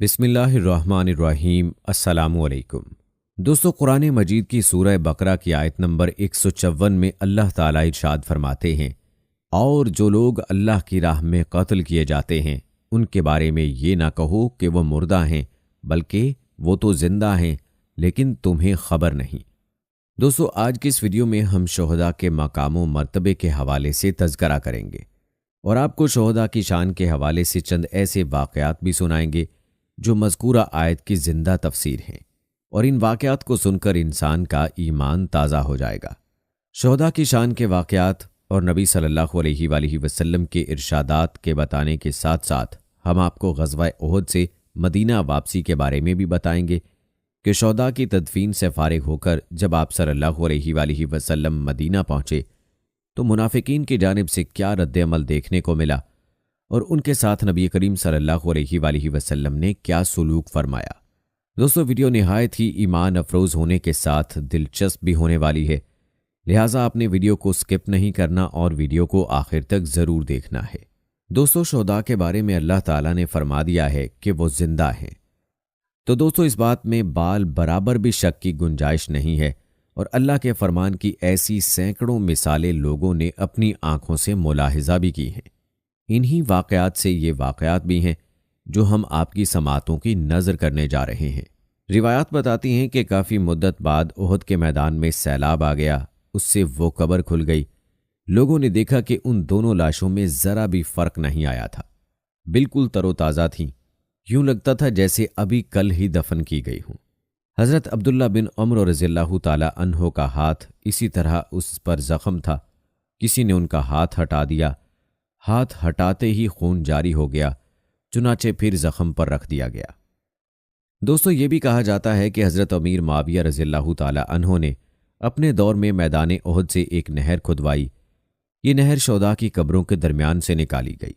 بسم اللہ الرحمن الرحیم۔ السلام علیکم دوستو، قرآن مجید کی سورہ بقرہ کی آیت نمبر 154 میں اللہ تعالیٰ ارشاد فرماتے ہیں، اور جو لوگ اللہ کی راہ میں قتل کیے جاتے ہیں ان کے بارے میں یہ نہ کہو کہ وہ مردہ ہیں، بلکہ وہ تو زندہ ہیں لیکن تمہیں خبر نہیں۔ دوستو، آج کی اس ویڈیو میں ہم شہداء کے مقام و مرتبے کے حوالے سے تذکرہ کریں گے اور آپ کو شہداء کی شان کے حوالے سے چند ایسے واقعات بھی سنائیں گے جو مذکورہ آیت کی زندہ تفسیر ہیں، اور ان واقعات کو سن کر انسان کا ایمان تازہ ہو جائے گا۔ شہداء کی شان کے واقعات اور نبی صلی اللہ علیہ وآلہ وسلم کے ارشادات کے بتانے کے ساتھ ساتھ ہم آپ کو غزوہ احد سے مدینہ واپسی کے بارے میں بھی بتائیں گے کہ شہداء کی تدفین سے فارغ ہو کر جب آپ صلی اللہ علیہ وآلہ وسلم مدینہ پہنچے تو منافقین کی جانب سے کیا رد عمل دیکھنے کو ملا، اور ان کے ساتھ نبی کریم صلی اللہ علیہ وآلہ وسلم نے کیا سلوک فرمایا۔ دوستو، ویڈیو نہایت ہی ایمان افروز ہونے کے ساتھ دلچسپ بھی ہونے والی ہے، لہٰذا آپ نے ویڈیو کو سکپ نہیں کرنا اور ویڈیو کو آخر تک ضرور دیکھنا ہے۔ دوستو، شہداء کے بارے میں اللہ تعالیٰ نے فرما دیا ہے کہ وہ زندہ ہیں، تو دوستو اس بات میں بال برابر بھی شک کی گنجائش نہیں ہے، اور اللہ کے فرمان کی ایسی سینکڑوں مثالیں لوگوں نے اپنی آنکھوں سے ملاحظہ بھی کی ہیں۔ انہی واقعات سے یہ واقعات بھی ہیں جو ہم آپ کی سماعتوں کی نظر کرنے جا رہے ہیں۔ روایات بتاتی ہیں کہ کافی مدت بعد احد کے میدان میں سیلاب آ گیا، اس سے وہ قبر کھل گئی۔ لوگوں نے دیکھا کہ ان دونوں لاشوں میں ذرا بھی فرق نہیں آیا تھا، بالکل تر و تازہ تھیں، یوں لگتا تھا جیسے ابھی کل ہی دفن کی گئی ہوں۔ حضرت عبداللہ بن عمر رضی اللہ تعالی عنہ کا ہاتھ اسی طرح اس پر زخم تھا، کسی نے ان کا ہاتھ ہٹا دیا، ہاتھ ہٹاتے ہی خون جاری ہو گیا، چنانچہ پھر زخم پر رکھ دیا گیا۔ دوستو، یہ بھی کہا جاتا ہے کہ حضرت امیر معاویہ رضی اللہ تعالی عنہ نے اپنے دور میں میدان احد سے ایک نہر کھدوائی۔ یہ نہر شہداء کی قبروں کے درمیان سے نکالی گئی،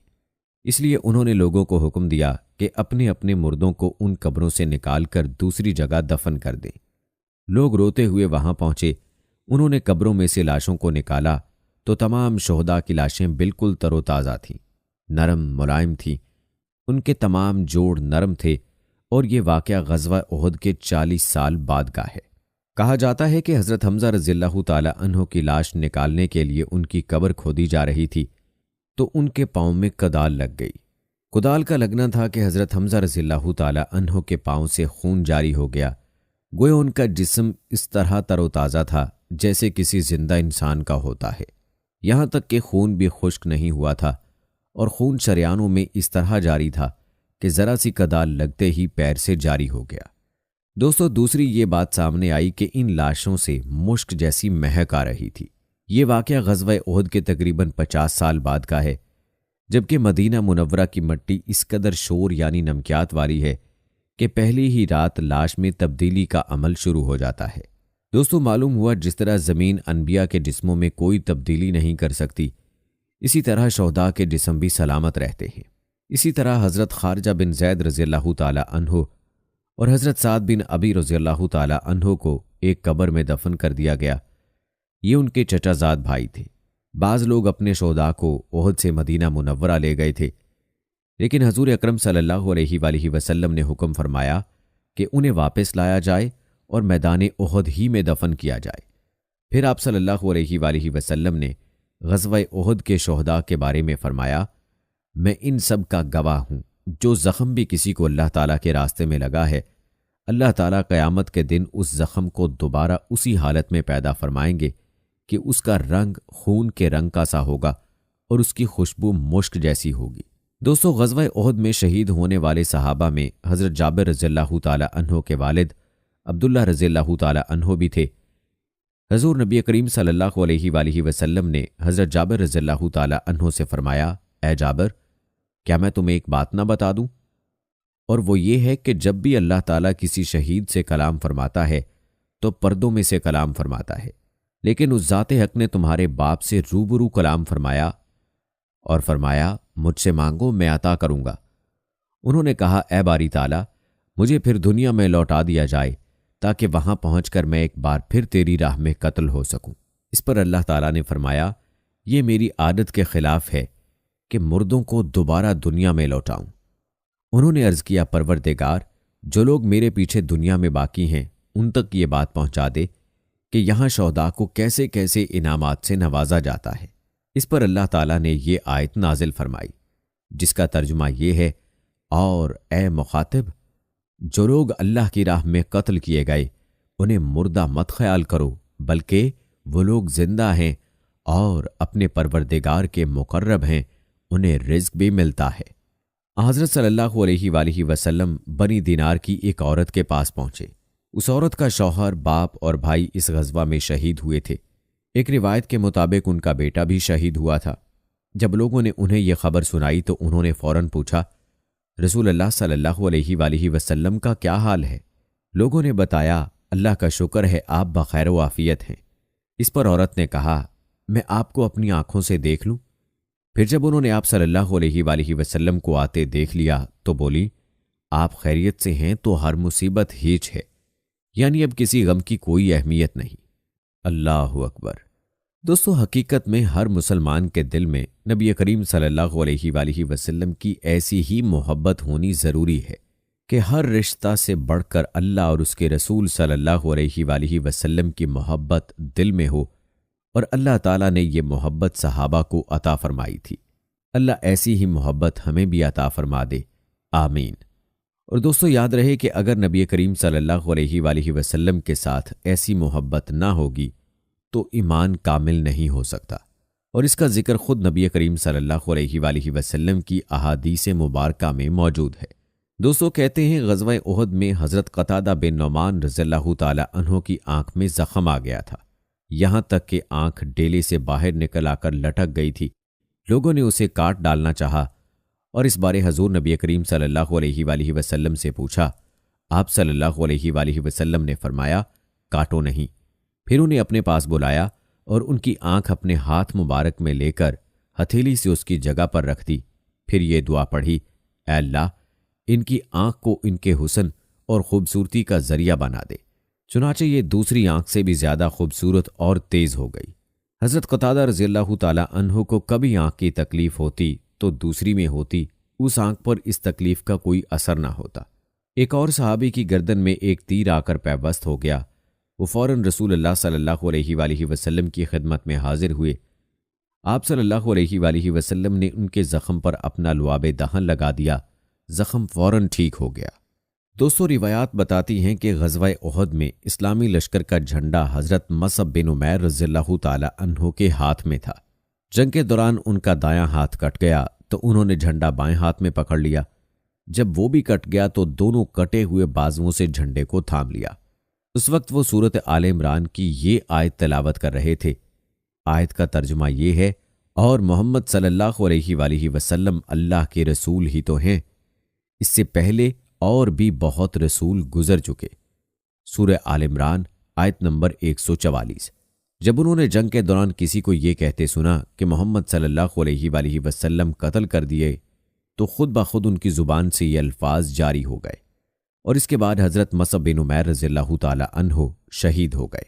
اس لیے انہوں نے لوگوں کو حکم دیا کہ اپنے اپنے مردوں کو ان قبروں سے نکال کر دوسری جگہ دفن کر دیں۔ لوگ روتے ہوئے وہاں پہنچے، انہوں نے قبروں میں سے لاشوں کو نکالا تو تمام شہداء کی لاشیں بالکل تر و تازہ تھیں، نرم ملائم تھیں، ان کے تمام جوڑ نرم تھے، اور یہ واقعہ غزوہ احد کے 40 سال بعد کا ہے۔ کہا جاتا ہے کہ حضرت حمزہ رضی اللہ تعالی عنہ کی لاش نکالنے کے لیے ان کی قبر کھودی جا رہی تھی تو ان کے پاؤں میں کدال لگ گئی۔ کدال کا لگنا تھا کہ حضرت حمزہ رضی اللہ تعالی عنہ کے پاؤں سے خون جاری ہو گیا، گویا ان کا جسم اس طرح تر و تازہ تھا جیسے کسی زندہ انسان کا ہوتا ہے، یہاں تک کہ خون بھی خشک نہیں ہوا تھا، اور خون شریانوں میں اس طرح جاری تھا کہ ذرا سی کدال لگتے ہی پیر سے جاری ہو گیا۔ دوستو، دوسری یہ بات سامنے آئی کہ ان لاشوں سے مشک جیسی مہک آ رہی تھی۔ یہ واقعہ غزوہ احد کے تقریباً 50 سال بعد کا ہے، جبکہ مدینہ منورہ کی مٹی اس قدر شور یعنی نمکیات والی ہے کہ پہلی ہی رات لاش میں تبدیلی کا عمل شروع ہو جاتا ہے۔ دوستو، معلوم ہوا جس طرح زمین انبیاء کے جسموں میں کوئی تبدیلی نہیں کر سکتی، اسی طرح شہداء کے جسم بھی سلامت رہتے ہیں۔ اسی طرح حضرت خارجہ بن زید رضی اللہ تعالی عنہ اور حضرت سعد بن ابی رضی اللہ تعالی عنہ کو ایک قبر میں دفن کر دیا گیا۔ یہ ان کے چچا زاد بھائی تھے۔ بعض لوگ اپنے شہداء کو احد سے مدینہ منورہ لے گئے تھے، لیکن حضور اکرم صلی اللہ علیہ وآلہ وسلم نے حکم فرمایا کہ انہیں واپس لایا جائے اور میدان احد ہی میں دفن کیا جائے۔ پھر آپ صلی اللہ علیہ وآلہ وسلم نے غزوہ احد کے شہداء کے بارے میں فرمایا، میں ان سب کا گواہ ہوں، جو زخم بھی کسی کو اللہ تعالیٰ کے راستے میں لگا ہے، اللہ تعالیٰ قیامت کے دن اس زخم کو دوبارہ اسی حالت میں پیدا فرمائیں گے کہ اس کا رنگ خون کے رنگ کا سا ہوگا اور اس کی خوشبو مشک جیسی ہوگی۔ دوستو، غزوہ احد میں شہید ہونے والے صحابہ میں حضرت جابر رضی اللہ تعالی عنہ کے والد عبداللہ رضی اللہ تعالی عنہ بھی تھے۔ حضور نبی کریم صلی اللہ علیہ وآلہ وسلم نے حضرت جابر رضی اللہ تعالی عنہ سے فرمایا، اے جابر، کیا میں تمہیں ایک بات نہ بتا دوں؟ اور وہ یہ ہے کہ جب بھی اللہ تعالیٰ کسی شہید سے کلام فرماتا ہے تو پردوں میں سے کلام فرماتا ہے، لیکن اس ذات حق نے تمہارے باپ سے روبرو کلام فرمایا اور فرمایا، مجھ سے مانگو میں عطا کروں گا۔ انہوں نے کہا، اے باری تعالیٰ، مجھے پھر دنیا میں لوٹا دیا جائے تاکہ وہاں پہنچ کر میں ایک بار پھر تیری راہ میں قتل ہو سکوں۔ اس پر اللہ تعالیٰ نے فرمایا، یہ میری عادت کے خلاف ہے کہ مردوں کو دوبارہ دنیا میں لوٹاؤں، انہوں نے عرض کیا پروردگار، جو لوگ میرے پیچھے دنیا میں باقی ہیں ان تک یہ بات پہنچا دے کہ یہاں شہداء کو کیسے کیسے انعامات سے نوازا جاتا ہے۔ اس پر اللہ تعالیٰ نے یہ آیت نازل فرمائی جس کا ترجمہ یہ ہے، اور اے مخاطب، جو لوگ اللہ کی راہ میں قتل کیے گئے انہیں مردہ مت خیال کرو، بلکہ وہ لوگ زندہ ہیں اور اپنے پروردگار کے مقرب ہیں، انہیں رزق بھی ملتا ہے۔ حضرت صلی اللہ علیہ وآلہ وسلم بنی دینار کی ایک عورت کے پاس پہنچے۔ اس عورت کا شوہر، باپ اور بھائی اس غزوہ میں شہید ہوئے تھے۔ ایک روایت کے مطابق ان کا بیٹا بھی شہید ہوا تھا۔ جب لوگوں نے انہیں یہ خبر سنائی تو انہوں نے فوراً پوچھا، رسول اللہ صلی اللہ علیہ وآلہ وسلم کا کیا حال ہے؟ لوگوں نے بتایا، اللہ کا شکر ہے آپ بخیر و عافیت ہیں۔ اس پر عورت نے کہا، میں آپ کو اپنی آنکھوں سے دیکھ لوں؟ پھر جب انہوں نے آپ صلی اللہ علیہ وآلہ وسلم کو آتے دیکھ لیا تو بولی، آپ خیریت سے ہیں تو ہر مصیبت ہیچ ہے، یعنی اب کسی غم کی کوئی اہمیت نہیں۔ اللہ اکبر۔ دوستو، حقیقت میں ہر مسلمان کے دل میں نبی کریم صلی اللہ علیہ وآلہ وسلم کی ایسی ہی محبت ہونی ضروری ہے کہ ہر رشتہ سے بڑھ کر اللہ اور اس کے رسول صلی اللہ علیہ وآلہ وسلم کی محبت دل میں ہو، اور اللہ تعالیٰ نے یہ محبت صحابہ کو عطا فرمائی تھی۔ اللہ ایسی ہی محبت ہمیں بھی عطا فرما دے، آمین۔ اور دوستو، یاد رہے کہ اگر نبی کریم صلی اللہ علیہ وآلہ وسلم کے ساتھ ایسی محبت نہ ہوگی تو ایمان کامل نہیں ہو سکتا، اور اس کا ذکر خود نبی کریم صلی اللہ علیہ وآلہ وسلم کی احادیث مبارکہ میں موجود ہے۔ دوستو، کہتے ہیں غزوہ احد میں حضرت قتادہ بن نعمان رضی اللہ تعالی عنہ کی آنکھ میں زخم آ گیا تھا، یہاں تک کہ آنکھ ڈیلے سے باہر نکل آ کر لٹک گئی تھی۔ لوگوں نے اسے کاٹ ڈالنا چاہا، اور اس بارے حضور نبی کریم صلی اللہ علیہ وآلہ وسلم سے پوچھا۔ آپ صلی اللہ علیہ وآلہ وسلم نے فرمایا، کاٹو نہیں۔ پھر انہیں اپنے پاس بلایا اور ان کی آنکھ اپنے ہاتھ مبارک میں لے کر ہتھیلی سے اس کی جگہ پر رکھ دی۔ پھر یہ دعا پڑھی، اے اللہ، ان کی آنکھ کو ان کے حسن اور خوبصورتی کا ذریعہ بنا دے۔ چنانچہ یہ دوسری آنکھ سے بھی زیادہ خوبصورت اور تیز ہو گئی۔ حضرت قتادہ رضی اللہ تعالی عنہ کو کبھی آنکھ کی تکلیف ہوتی تو دوسری میں ہوتی، اس آنکھ پر اس تکلیف کا کوئی اثر نہ ہوتا۔ ایک اور صحابی کی گردن میں ایک تیر آ کر پیوست ہو گیا۔ وہ فوراً رسول اللہ صلی اللہ علیہ وآلہ وسلم کی خدمت میں حاضر ہوئے۔ آپ صلی اللہ علیہ وآلہ وسلم نے ان کے زخم پر اپنا لعاب دہن لگا دیا، زخم فوراً ٹھیک ہو گیا۔ دوستو، روایات بتاتی ہیں کہ غزوہ احد میں اسلامی لشکر کا جھنڈا حضرت مصعب بن عمیر رضی اللہ تعالی عنہ کے ہاتھ میں تھا۔ جنگ کے دوران ان کا دایاں ہاتھ کٹ گیا تو انہوں نے جھنڈا بائیں ہاتھ میں پکڑ لیا۔ جب وہ بھی کٹ گیا تو دونوں کٹے ہوئے بازوؤں سے جھنڈے کو تھام لیا۔ اس وقت وہ سورت آل عمران کی یہ آیت تلاوت کر رہے تھے۔ آیت کا ترجمہ یہ ہے، اور محمد صلی اللہ علیہ وآلہ وسلم اللہ کے رسول ہی تو ہیں، اس سے پہلے اور بھی بہت رسول گزر چکے۔ سورہ آل عمران آیت نمبر 144۔ جب انہوں نے جنگ کے دوران کسی کو یہ کہتے سنا کہ محمد صلی اللہ علیہ وآلہ وسلم قتل کر دیے تو خود بخود ان کی زبان سے یہ الفاظ جاری ہو گئے، اور اس کے بعد حضرت مصعب بن عمیر رضی اللہ تعالی عنہ شہید ہو گئے۔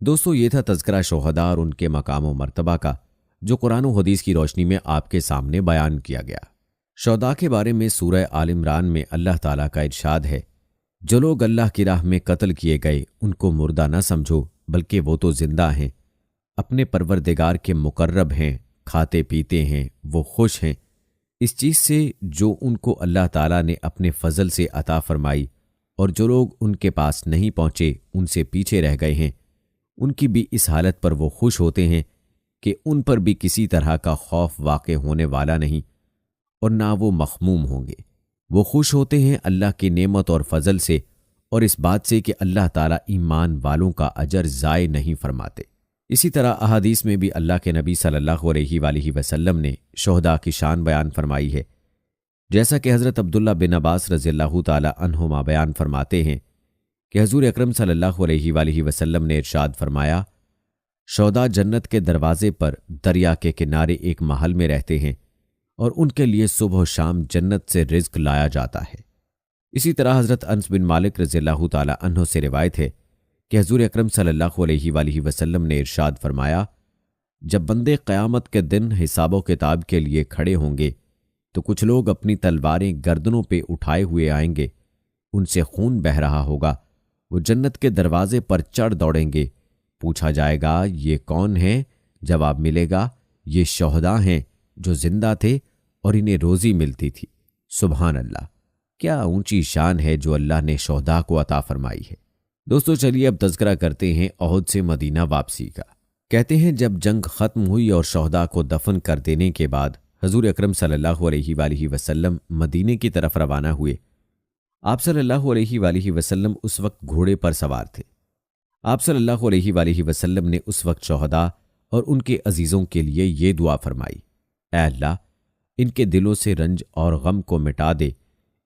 دوستو، یہ تھا تذکرہ شہداء اور ان کے مقام و مرتبہ کا، جو قرآن و حدیث کی روشنی میں آپ کے سامنے بیان کیا گیا۔ شہداء کے بارے میں سورہ آل عمران میں اللہ تعالیٰ کا ارشاد ہے، جو لوگ اللہ کی راہ میں قتل کیے گئے ان کو مردہ نہ سمجھو، بلکہ وہ تو زندہ ہیں، اپنے پروردگار کے مقرب ہیں، کھاتے پیتے ہیں، وہ خوش ہیں اس چیز سے جو ان کو اللہ تعالیٰ نے اپنے فضل سے عطا فرمائی، اور جو لوگ ان کے پاس نہیں پہنچے ان سے پیچھے رہ گئے ہیں، ان کی بھی اس حالت پر وہ خوش ہوتے ہیں کہ ان پر بھی کسی طرح کا خوف واقع ہونے والا نہیں، اور نہ وہ مخموم ہوں گے۔ وہ خوش ہوتے ہیں اللہ کی نعمت اور فضل سے، اور اس بات سے کہ اللہ تعالیٰ ایمان والوں کا اجر ضائع نہیں فرماتے۔ اسی طرح احادیث میں بھی اللہ کے نبی صلی اللہ علیہ وآلہ وسلم نے شہداء کی شان بیان فرمائی ہے، جیسا کہ حضرت عبداللہ بن عباس رضی اللہ تعالی عنہما بیان فرماتے ہیں کہ حضور اکرم صلی اللہ علیہ وآلہ وسلم نے ارشاد فرمایا، شہداء جنت کے دروازے پر دریا کے کنارے ایک محل میں رہتے ہیں، اور ان کے لیے صبح و شام جنت سے رزق لایا جاتا ہے۔ اسی طرح حضرت انس بن مالک رضی اللہ تعالی عنہ سے روایت ہے کہ حضور اکرم صلی اللہ علیہ وآلہ وسلم نے ارشاد فرمایا، جب بندے قیامت کے دن حساب و کتاب کے لیے کھڑے ہوں گے تو کچھ لوگ اپنی تلواریں گردنوں پہ اٹھائے ہوئے آئیں گے، ان سے خون بہہ رہا ہوگا، وہ جنت کے دروازے پر چڑھ دوڑیں گے، پوچھا جائے گا یہ کون ہیں؟ جواب ملے گا یہ شہداء ہیں جو زندہ تھے اور انہیں روزی ملتی تھی۔ سبحان اللہ، کیا اونچی شان ہے جو اللہ نے شہداء کو عطا فرمائی ہے۔ دوستو چلیے اب تذکرہ کرتے ہیں احد سے مدینہ واپسی کا۔ کہتے ہیں جب جنگ ختم ہوئی اور شہداء کو دفن کر دینے کے بعد حضور اکرم صلی اللہ علیہ وآلہ وسلم مدینے کی طرف روانہ ہوئے۔ آپ صلی اللہ علیہ وآلہ وسلم اس وقت گھوڑے پر سوار تھے۔ آپ صلی اللہ علیہ وآلہ وسلم نے اس وقت شہداء اور ان کے عزیزوں کے لیے یہ دعا فرمائی، اے اللہ ان کے دلوں سے رنج اور غم کو مٹا دے،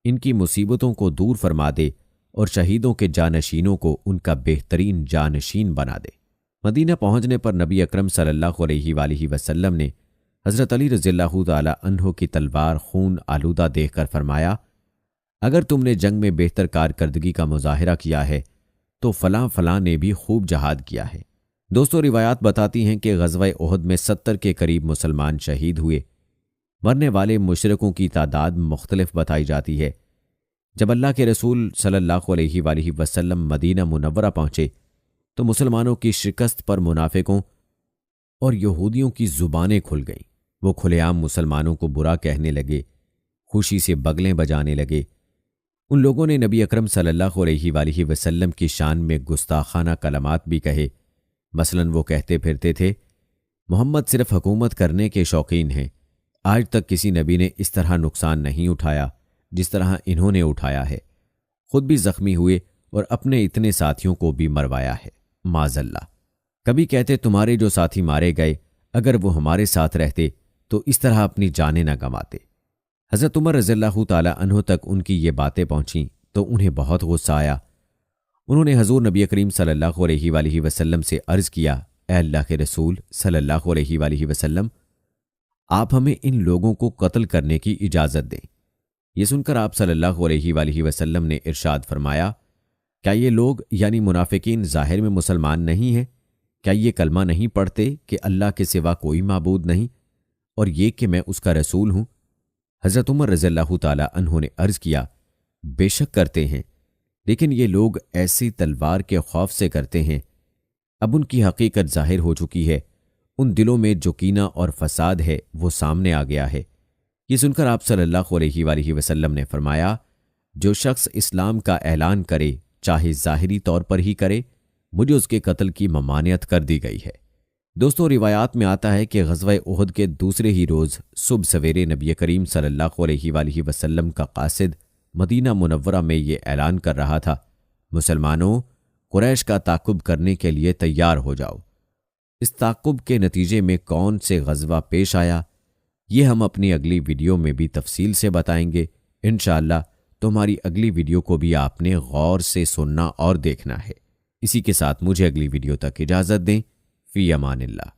ان کی مصیبتوں کو دور فرما دے اور شہیدوں کے جانشینوں کو ان کا بہترین جانشین بنا دے۔ مدینہ پہنچنے پر نبی اکرم صلی اللہ علیہ وآلہ وسلم نے حضرت علی رضی اللہ تعالی عنہ کی تلوار خون آلودہ دیکھ کر فرمایا، اگر تم نے جنگ میں بہتر کارکردگی کا مظاہرہ کیا ہے تو فلاں فلاں نے بھی خوب جہاد کیا ہے۔ دوستو روایات بتاتی ہیں کہ غزوہ احد میں 70 کے قریب مسلمان شہید ہوئے۔ مرنے والے مشرکوں کی تعداد مختلف بتائی جاتی ہے۔ جب اللہ کے رسول صلی اللہ علیہ وآلہ وسلم مدینہ منورہ پہنچے تو مسلمانوں کی شکست پر منافقوں اور یہودیوں کی زبانیں کھل گئیں۔ وہ کھلے عام مسلمانوں کو برا کہنے لگے، خوشی سے بغلیں بجانے لگے۔ ان لوگوں نے نبی اکرم صلی اللہ علیہ وآلہ وسلم کی شان میں گستاخانہ کلمات بھی کہے۔ مثلاً وہ کہتے پھرتے تھے، محمد صرف حکومت کرنے کے شوقین ہیں، آج تک کسی نبی نے اس طرح نقصان نہیں اٹھایا جس طرح انہوں نے اٹھایا ہے، خود بھی زخمی ہوئے اور اپنے اتنے ساتھیوں کو بھی مروایا ہے، معاذ اللہ۔ کبھی کہتے تمہارے جو ساتھی مارے گئے اگر وہ ہمارے ساتھ رہتے تو اس طرح اپنی جانیں نہ گنواتے۔ حضرت عمر رضی اللہ تعالی عنہ تک ان کی یہ باتیں پہنچیں تو انہیں بہت غصہ آیا۔ انہوں نے حضور نبی کریم صلی اللہ علیہ وآلہ وسلم سے عرض کیا، اے اللہ کے رسول صلی اللہ علیہ وآلہ وسلم، آپ ہمیں ان لوگوں کو قتل کرنے کی اجازت دیں۔ یہ سن کر آپ صلی اللہ علیہ وآلہ وسلم نے ارشاد فرمایا، کیا یہ لوگ یعنی منافقین ظاہر میں مسلمان نہیں ہیں؟ کیا یہ کلمہ نہیں پڑھتے کہ اللہ کے سوا کوئی معبود نہیں اور یہ کہ میں اس کا رسول ہوں؟ حضرت عمر رضی اللہ تعالی عنہ نے عرض کیا، بے شک کرتے ہیں، لیکن یہ لوگ ایسی تلوار کے خوف سے کرتے ہیں۔ اب ان کی حقیقت ظاہر ہو چکی ہے، ان دلوں میں جو کینہ اور فساد ہے وہ سامنے آ گیا ہے۔ یہ سن کر آپ صلی اللہ علیہ وآلہ وسلم نے فرمایا، جو شخص اسلام کا اعلان کرے چاہے ظاہری طور پر ہی کرے، مجھے اس کے قتل کی ممانعت کر دی گئی ہے۔ دوستو روایات میں آتا ہے کہ غزوہ احد کے دوسرے ہی روز صبح سویرے نبی کریم صلی اللہ علیہ وآلہ وسلم کا قاصد مدینہ منورہ میں یہ اعلان کر رہا تھا، مسلمانوں قریش کا تعاقب کرنے کے لیے تیار ہو جاؤ۔ اس تعاقب کے نتیجے میں کون سے غزوہ پیش آیا یہ ہم اپنی اگلی ویڈیو میں بھی تفصیل سے بتائیں گے انشاءاللہ۔ تو ہماری اگلی ویڈیو کو بھی آپ نے غور سے سننا اور دیکھنا ہے۔ اسی کے ساتھ مجھے اگلی ویڈیو تک اجازت دیں، فی امان اللہ۔